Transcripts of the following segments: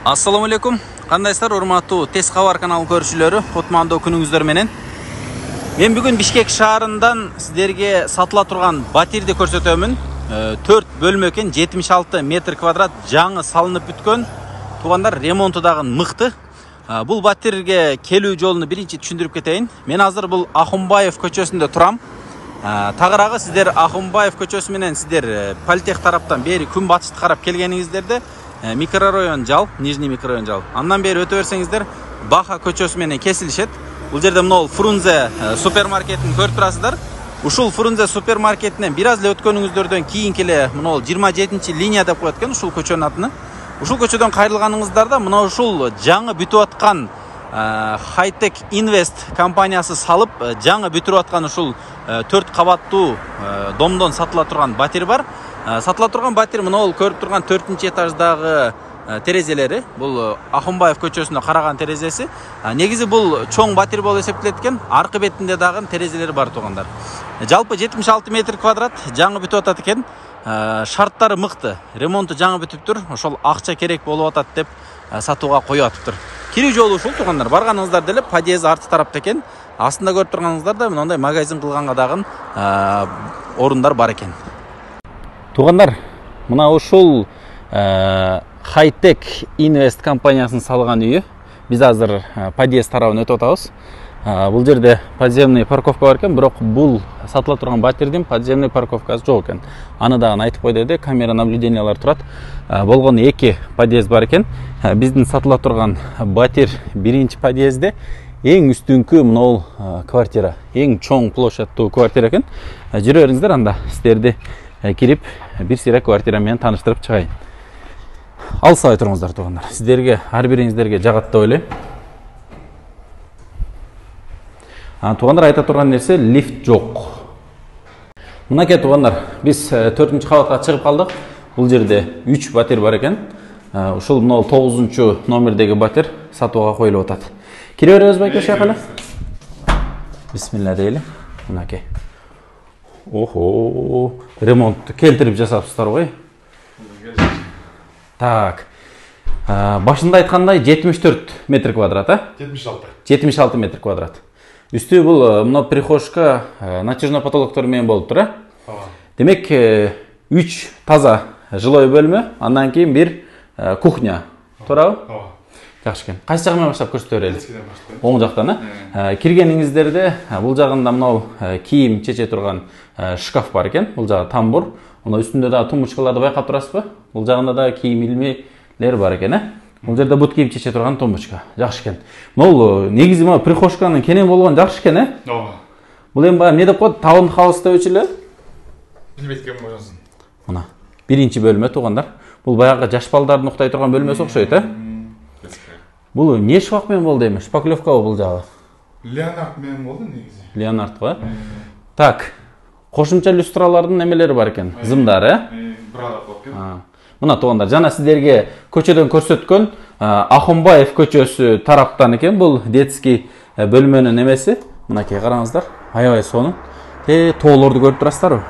Assalamu alaikum. Кандайсыздар, урматтуу Тез кабар каналы көрүүчүлөрү? Кутмандуу күнүңүздөр менен. Мен бүгүн Бишкек шаарындан сиздерге сатыла турган батирди көрсөтөмүн. 4 бөлмө экен, 76 метр квадрат, жаңы салынып бүткөн. Туугандар, ремонту дагы мыкты. Бул батирге келүү жолуну биринчи түшүндүрүп кетейин. Мен азыр бул Ахунбаев көчөсүндө турам. Тагыраагы сиздер Ахунбаев көчөсү менен сиздер Политех тараптан бери күн батышты карап келгениңиздерде микрорайон жал, Нижний микрорайон жал. Андан бери өтө берсеңиздер Баха көчөсү менен кесилишет. Бул жерде мына Фрунзе супермаркетин көрүп турасыздар. Ушул Фрунзе супермаркетинен бир аз эле өткөнүңүздөрдөн кийин келе мына 27-линия деп коет экен ушул көчөнүн атын. Ушул көчөдөн кайрылганыңыздарда мына ушул жаңы бүтүп аткан Хайтек Инвест компаниясы салып, жаңы бүтүрүп аткан ушул 4 кабаттуу домдон сатыла турган батир бар. Сатыла турган батир мына ол көрүп турган 4-этаждагы терезелери. Бул Ахунбаев көчөсүнө караган терезеси. Негизи бул чоң батир болуп эсептелет экен. Аркы бетинде дагы терезелери бар туугандар. Жалпы 76 метр квадрат жаңы бүтүп атат экен. Шарттары мыкты. Ремонту жаңы бүтүптүр. Ошол акча керек болуп атат деп сатууга коюп атыптыр. Кирүү жолу ушул туугандар. Барганыңыздар деле подъезд арты тарапта экен. Астында көрүп турганыңыздарда мындай магазин кылганга дагы орундар бар экен. Туугандар, мына ушул Хайтек Инвест компаниясынын салган үйү. Биз азыр подъезд тарабын өтүп атабыз. Бул жерде подземный парковка бар экен, бирок бул сатыла турган батирдин подземный парковкасы жок экен. Аны дагы айтып койду деди, камера наблюдениялар турат. Болгону 2 подъезд бар экен. Биздин сатыла турган батир биринчи подъездде эң үстүнкү мына квартира, эң чоң площадтуу квартира экен. Жүрө бериңиздер, анда сиздерди кирип бир сыйра квартира менен тааныштырып чыгайын. Алсабай туруңуздар туугандар. Сиздерге ар бириңиздерге жагат деп ойлойм. Туугандар, айта турган нерсе, лифт жок. Мынакей туугандар, биз 4-кабатка чыгып калдык. Бул жерде 3 батир бар экен. Ушул мына 9-номердеги батир сатууга коюлуп атат. Кире беребиз байке шакалы? Бисмилла дейли. Мынакей. Охо, ремонтту келтирип жасапсыздар ғой. Так. Башында айткандай 74 метр квадрат, 76 метр квадрат. Үстү бул мына прихожка, натяжной потолоктор менен болуп тур, Демек 3 таза жилой бөлмө, андан кийин бир кухня. Туурабы? Жакшы экен. Кайсы жагынан баштап көрсөтө берели? Оң жактан, Киргениңиздерде бул жагында мына кийим чече турган шкаф бар экен. Бул жагы тамбур. Мына үстүндө дагы тумбочкаларды байкап турасызбы? Бул жагында дагы кийим илмелер бар экен, Бул жерде бут кийим чече турган тумбочка. Жакшы экен. Бул негизи мына прихожканын кенен болгон жакшы экен, Бул эми баягы эмне деп коет? Таунхаус депчү эле? Билбейт экен болжонсун. Мына биринчи бөлмө туугандар. Бул баягы жаш балдардын уктай турган бөлмөсү окшойт, Бул эмне швак менен болду эми? Шпаклевкабы бул жагы? Леонард менен болду негизи. Леонард го. Так. Кошумча люстралардын немелери бар экен, зымдары, Брада коп экен. Мына туугандар, жана сиздерге көчөдөн көрсөткөн Ахунбаев көчөсү тараптан экен бул детский бөлмөнүн немеси. Мынакей караңыздар, аябай сонун. Тоолорду көрүп турасыздарбы?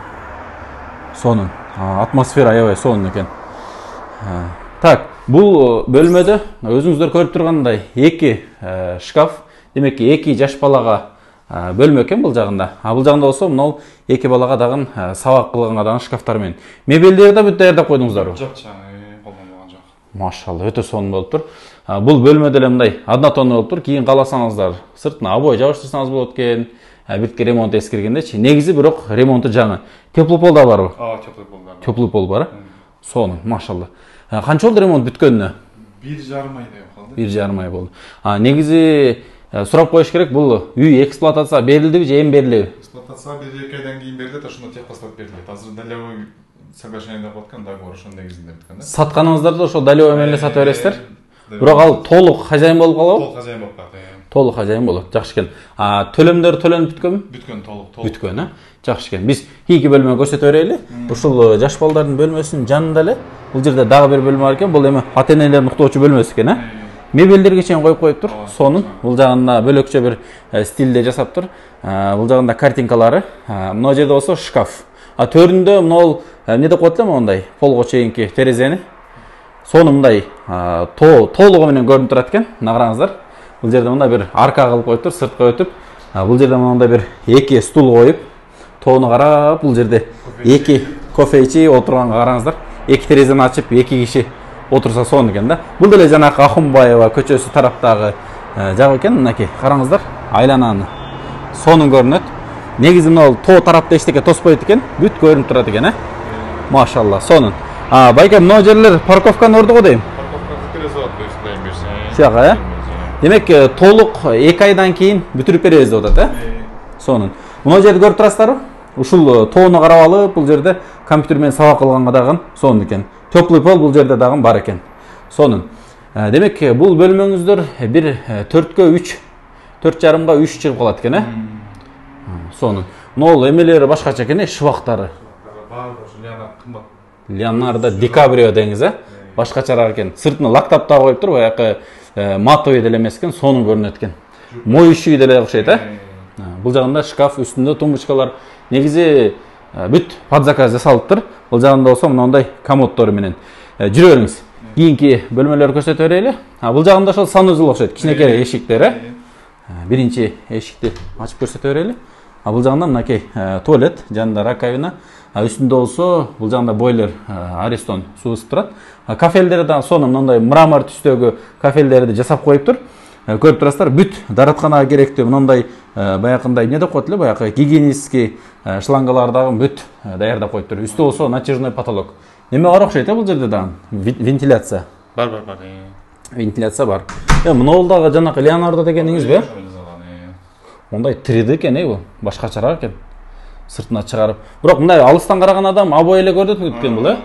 Сонун. Атмосфера аябай сонун экен. Так, бул бөлмөдө өзүңүздөр көрүп тургандай 2 шкаф, демекки 2 жаш балага бөлмө экен бул жагында. Бул жагында болсо мына 2 балага дагы сабак кылганга дагы шкафтар менен. Мебелдерди да бүт даярдап койдуңуздарбы? Жок, колдонбогон жок. Машалла, өтө сонун болуп тур. Бул бөлмөдө эле мындай однотонный болуп тур. Кийин кааласаңыздар сыртына обой жабыштырсаңыз болот экен. Биртке ремонт эскиргендечи. Негизи бирок ремонту жаңы. Теплый пол да барбы? Теплый пол бар. Теплый пол бар, Сонун, машалла. Канча болду ремонт бүткөнүнө? 1,5 ай калды. 1,5 ай болду. Негизи сурап коюш керек, бул үй эксплуатацияга берилдиби же эми берилеби? Эксплуатацияга 1-2 айдан кийин берилет, ошондо техпаспорт берилет. Азыр долевой соглашение деп аткан, договор ошонун негизинде бүткөн, Сатканыңыздарда ошол долевой менен эле сатып бересиздер? Бирок ал толук хозяин болуп калабы? Толук хозяин болуп калат. Толук хозяин болот. Жакшы экен. Төлөмдөр төлөнүп бүткөнбү? Бүткөн, толук. Бүткөн, Жакшы экен. Биз кийинки бөлмөгө көрсөтө берели. Ушул жаш балдардын бөлмөсүнүн жанында эле бул жерде дагы бир бөлмө бар экен. Бул эми ата-энелердин уктоочу бөлмөсү экен, Мебелдерге чейин коюп коюптур. Сонун. Бул жагында бөлөкчө бир стилде жасаптыр. Бул жагында картинкалары. Мына жерде болсо шкаф. Төрүндө мына эмне деп коет эле мондай полго чейинки терезени. Сону мындай толугу менен көрүнүп турат экен. Мына караңыздар. Бул жерде мындай бир арка кылып коюптур, сыртка өтүп. Бул жерде мындай бир эки стул коюп, тоону карап, бул жерде эки кофе ичип отурганга караңыздар. Эки терезени ачып, эки киши отурса сонун экен да. Бул деле жанакы Ахунбаева көчөсү тараптагы жак экен. Мынакей караңыздар. Айлананы сонун көрүнөт. Негизи мына тоо тарапта эчтеке тоспойт экен. Бүт көрүнүп турат экен, Машалла, сонун. Байке, мына жерлер парковканын орду го дейм. Парковка терезе болот, үстүнөн берсе. Шуга, Демек, толук 2 айдан кийин бүтүрүп беребиз деп атат, Сонун. Мына жерди көрүп турасыздарбы? Ушул тоону карап алып, бул жерде компьютер менен сабак кылганга дагы сонун экен. Теплый пол бул жерде дагы бар экен. Сонун. Демек, бул бөлмөңүздөр бир 4-кө 3, 4,5-га 3 чыгып калат экен, Сонун. Мына эмелери башкача экен, шыбактары. Леонардо Ди Каприо деңиз, башкачараак экен. Сыртына лактап да коюптур, баягы матовый деле эмес экен, сонун көрүнөт экен. Моющий деле окшойт, Бул жагында шкаф, үстүндө тумбочкалар. Негизи бүт под заказ жасалыптыр. Бул жагында болсо мындай комоддору менен. Жүрө бериңиз. Кийинки бөлмөлөрдү көрсөтө берели. Бул жагында ошол санузел окшойт, кичинекей эшиктер, Биринчи эшикти ачып көрсөтө берели. Бул жагында мынакей туалет, жанында раковина. Үстүндө болсо бул жагында бойлер, Аристон суу ысытып турат. Кафелдери да сонун мындай мрамор түстөгү кафелдерди жасап коюптур. Көрүп турасыздар, бүт даратканага керектүү мындай баягындай эмне деп коет эле, баягы гигиенистский шлангалар дагы бүт даярдап коюптур. Үстү болсо натяжной потолок. Эме бар окшойт, бул жерде дагы вентиляция. Бар. Вентиляция бар. Мына ол дагы жанакы Леонардо дегениңизби? Мондай 3D экен, бул башкачараак экен. Сыртына чыгарып. Бирок мындай алыстан караган адам абой эле көрүнөт экен бул,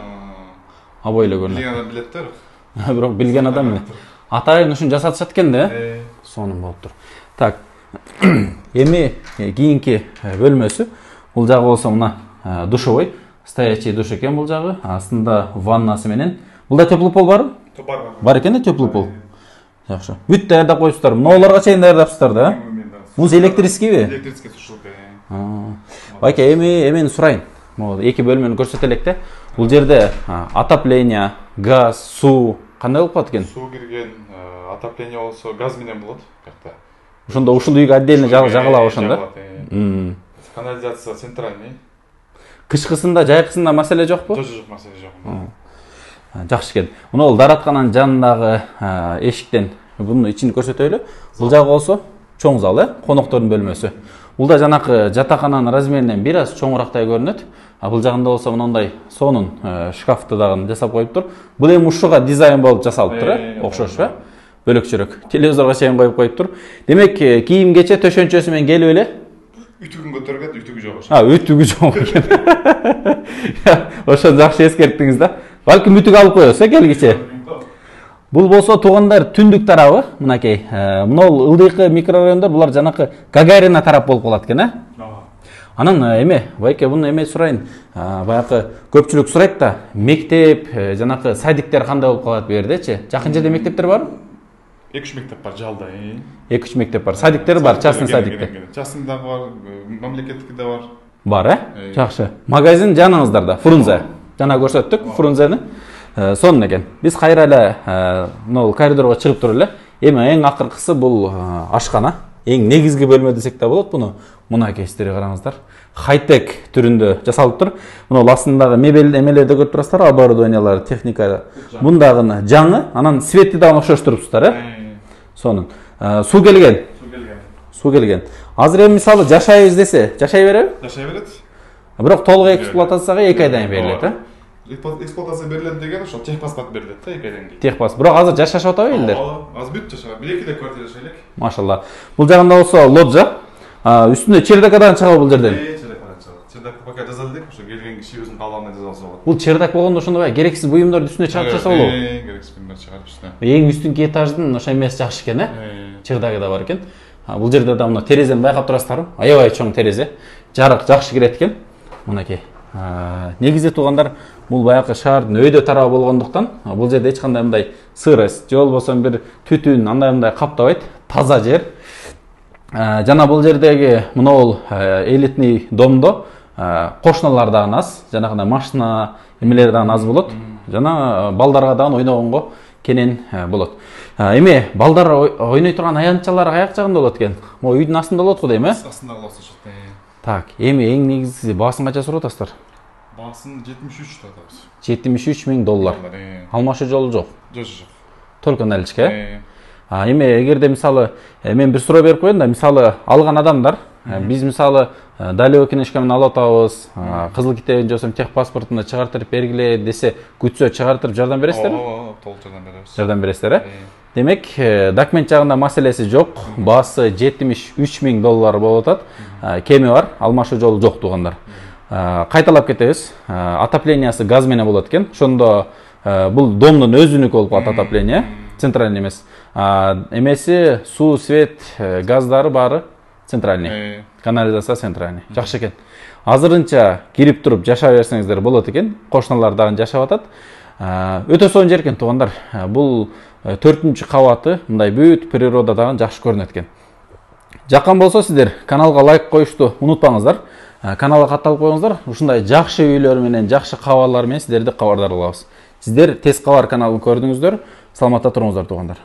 Абой эле көрүнөт. Билген адам билет да. Бирок билген адам эмне? Атайын ушун жасатышат экен да, Сонун болуптур. Так. Эми кийинки бөлмөсү. Бул жагы болсо мына душевой, стоячий душ экен бул жагы. Астында ваннасы менен. Булда теплый пол барбы? Бар. Бар экен, теплый пол. Жакшы. Бүт даярдап коюпсуздар. Мыналарга чейин даярдапсыздар да, Муз электрическийби? Электрический сушилка. Байке, эми сурайын. Могу эки бөлмөнү көрсөтө элек да. Бул жерде отопление, газ, суу кандай болуп калат экен? Суу кирген, отопление болсо газ менен болот, жакта. Ошондо ушул үйгө отдельно жагылабы ошондо? Канализация центральный. Кышкысында, жайкысында маселе жокпу? Жок, маселе жок. Жакшы экен. Мына даратканын жанындагы эшиктен бунун ичин көрсөтөлү. Бул жагы болсо чоң зал, коноктордун бөлмөсү. Бул да жанакы жатакананын размеринен бир аз чоңурактай көрүнөт. Бул жагында болсо мындай сонун шкафты дагы жасап коюптур. Бул эми ушуга дизайн болуп жасалыптыр, окшошпу? Бөлөкчөрөөк. Телевизорго чейин коюп коюптур. Демек, кийим кече төшөнчөсү менен келип эле. Ütügün götөргөт, ütügü жок. Ütүгү жок экен. Ошону жакшы эскерттиңиз да. Балким ütүгү алып коебуз, келгиче. Бул болсо туугандар түндүк тарабы, мынакей. Мына ылдыйкы микрорайондор булар жанакы Гагарина тарап болуп калат экен, Анан эме, байке буну эме сурайын. Баягы көпчүлүк сурайт да, мектеп, жанакы садиктер кандай болуп калат бу жердечи? Жакын жерде мектептер барбы? 2-3 мектеп бар жалда. 2-3 мектеп бар. Садиктер бар, частный садиктер. Частныйда бар, мамлекеттикте бар. Бар, Жакшы. Магазин жаныңыздарда, Фрунзе. Жана көрсөттүк Фрунзени. Сонун экен. Биз кайра эле мына коридорго чыгып туруп эле. Эми эң акыркысы бул ашкана. Эң негизги бөлмө десек да болот буну. Мына кейстери караңыздар. Хай-тек түрүндө жасалыптыр. Мына астындагы мебель эмелерди көрүп турасыздар, оборудованиялар, техника. Бундагы жаңы, анан светти дагы окшоштуруптсыздар, Сонун. Суу келген. Суу келген. Азыр эми мисалы жашайбыз десе, жашай береби? Жашай берет. Бирок толук эксплуатацияга 2 айдан берилет, Эксплуатация берилет деген ошо техпаспорт берилет да 2 айдан кийин. Техпаспорт. Бирок азыр жашашып атабы элдер? Азыр бүт жашап, 1-2 квартира жашайлык. Машалла. Бул жагында болсо лоджа. Үстүндө чердакадан чыгабы бул жерден? Чердакадан чыгат. Чердак пока жазалы деп, ошо келген киши өзүнүн калганына жазалса болот. Бул чердак болгондо ошондо керексиз буюмдарды үстүнө чыгарып ташса болобу? Керексиз буюмдарды чыгарып үстүнө. Эң үстүнкү этаждын ошо эмеси жакшы экен, Чердагы да бар экен. Бул жерде да мына терезени байкап турасыздарбы? Аябай чоң терезе. Жарык жакшы кирет экен. Мынакей. Негизи туугандар, бул баягы шаардын өйдө тарабы болгондуктан, бул жерде эч кандай мындай сырость, же болбосо бир түтүн андай каптабайт, таза жер. Жана бул жердеги мына элитный домдо кошуналар дагы аз, жанагындай машина эмелер дагы аз болот. Жана балдарга дагы ойногонго кенен болот. Эми балдар ойной турган аянтчалар каяк жагында болот экен? Могу үйдүн астында болот го дейм, э? Астында каласы чыкты. Так, эми эң негизги баасын канча сурап атасыздар? Баасын 73 татабыз. 73 миң доллар. Алмашы жолу жок. Жок. Только наличка, э? Эми эгерде мисалы мен бир суроо берип коеюн да, мисалы алган адамдар, биз мисалы далеко книжка менен алып атабыз, кызыл китебин жосом тех паспортуна чыгартырып бергиле десе, күтсө чыгартырып жардам бересиздерби? Ооба, толук жардам беребиз. Жардам бересиздер, э? Демек, документ жагында маселеси жок, баасы 73 миң доллар болуп атат. Кеми бар, алмашуу жолу жок туугандар. Кайталап кетебиз. Отоплениясы газ менен болот экен. Ошондо бул домдун өзүнүкү болуп калат отопление, центральный эмес. Эмеси суу, свет, газдары баары центральный. Канализация центральный. Жакшы экен. Азырынча кирип туруп жашай берсеңиздер болот экен. Кошуналар дагы жашап атат. Өтө сонун жер экен туугандар. Бул 4-чү кабаты, мындай бүт природа дагы жакшы көрүнөт экен. Жаккан болсо сиздер каналга лайк коюшту унутпаңыздар. Каналга катталып коюңуздар. Ушундай жакшы үйлөр менен, жакшы кабарлар менен сиздерди кабардар кылабыз. Сиздер Тез кабар каналын көрдүңүздөр. Саламатта туруңуздар туугандар.